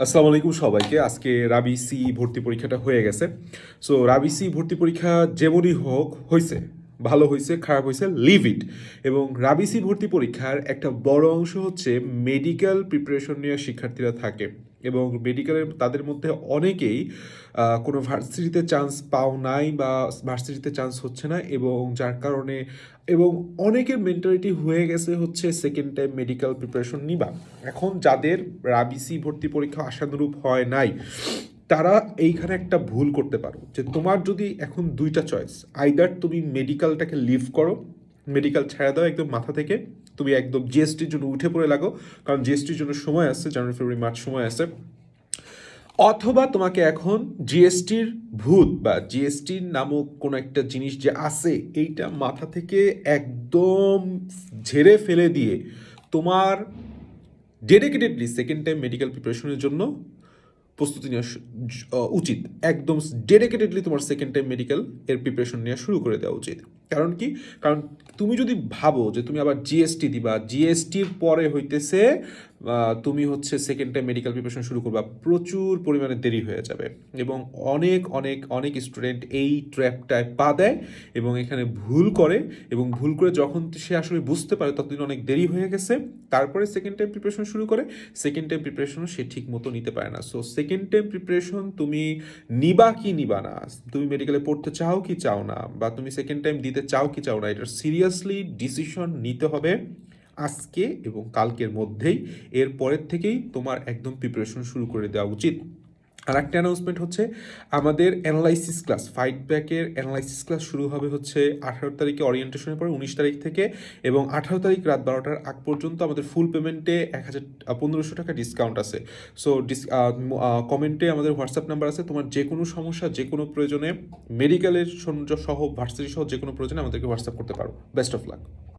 আসসালামু আলাইকুম সবাইকে। আজকে রাবি সি ভর্তি পরীক্ষাটা হয়ে গেছে। সো রাবি সি ভর্তি পরীক্ষা যেমনই হোক হয়েছে, ভালো হয়েছে খারাপ হয়েছে, লিভ ইট। এবং রাবি সি ভর্তি পরীক্ষার একটা বড় অংশ হচ্ছে মেডিকেল প্রিপারেশন নিয়ে শিক্ষার্থীরা থাকে, এবং মেডিকেলের তাদের মধ্যে অনেকেই কোনো ভার্সিটিতে চান্স পাও নাই বা ভার্সিটিতে চান্স হচ্ছে না, এবং যার কারণে এবং অনেকের মেন্টালিটি হয়ে গেছে হচ্ছে সেকেন্ড টাইম মেডিকেল প্রিপারেশন নিবা। এখন যাদের রাবিসি ভর্তি পরীক্ষা আশানুরূপ হয় নাই, তারা এইখানে একটা ভুল করতে পারো যে তোমার যদি এখন দুইটা চয়েস, আইদার তুমি মেডিকেলটাকে লিভ করো, মেডিকেল ছেড়ে দাও একদম মাথা থেকে, তুমি একদম জিএসটির জন্য উঠে পড়ে লাগো, কারণ জিএসটির জন্য সময় আছে, জানুয়ারি ফেব্রুয়ারি মার্চ সময় আছে। অথবা তোমাকে এখন জিএসটির ভূত বা জিএসটির নামক কোনো একটা জিনিস যে আছে এইটা মাথা থেকে একদম ঝেড়ে ফেলে দিয়ে তোমার ডেডিকেটেডলি সেকেন্ড টাইম মেডিকেল প্রিপারেশনের জন্য প্রস্তুতি নেওয়া উচিত। একদম ডেডিকেটেডলি তোমার সেকেন্ড টাইম মেডিকেল এর প্রিপারেশন নেওয়া শুরু করে দেওয়া উচিত। কারণ কি? কারণ তুমি যদি ভাবো যে তুমি আবার জিএসটি দিবা, জিএসটির পরে হইতেছে তুমি হচ্ছে সেকেন্ড টাইম মেডিকেল প্রিপারেশন শুরু করবা, প্রচুর পরিমাণে দেরি হয়ে যাবে। এবং অনেক অনেক অনেক স্টুডেন্ট এই ট্র্যাপটায় পা দেয় এবং এখানে ভুল করে, এবং ভুল করে যখন সে আসলে বুঝতে পারে ততদিন অনেক দেরি হয়ে গেছে, তারপরে সেকেন্ড টাইম প্রিপারেশন শুরু করে। সেকেন্ড টাইম প্রিপারেশনও সে ঠিক মতো নিতে পারে না। সো সেকেন্ড টাইম প্রিপারেশন তুমি নিবা কি নিবা না, তুমি মেডিকেলে পড়তে চাও কি চাও না, বা তুমি সেকেন্ড টাইম দিতে চাও কি চাও না, এটা সিরিয়াসলি ডিসিশন নিতে হবে আজকে এবং কালকের মধ্যেই। এর পরের থেকেই তোমার একদম প্রিপারেশন শুরু করে দেওয়া উচিত। আর একটা অ্যানাউন্সমেন্ট হচ্ছে, আমাদের অ্যানালাইসিস ক্লাস, ফাইট ব্যাকের অ্যানালাইসিস ক্লাস শুরু হবে হচ্ছে 18 তারিখে ওরিয়েন্টেশনের পরে 19 তারিখ থেকে, এবং 18 তারিখ রাত 12টার আগ পর্যন্ত আমাদের ফুল পেমেন্টে 1500 টাকা ডিসকাউন্ট আছে। সো কমেন্টে আমাদের হোয়াটসঅ্যাপ নাম্বার আছে, তোমার যে কোনো সমস্যা, যে কোনো প্রয়োজনে, মেডিকেলের সহ ভার্সিটি সহ যে কোনো প্রয়োজনে আমাদেরকে হোয়াটসঅ্যাপ করতে পারো। Best of luck.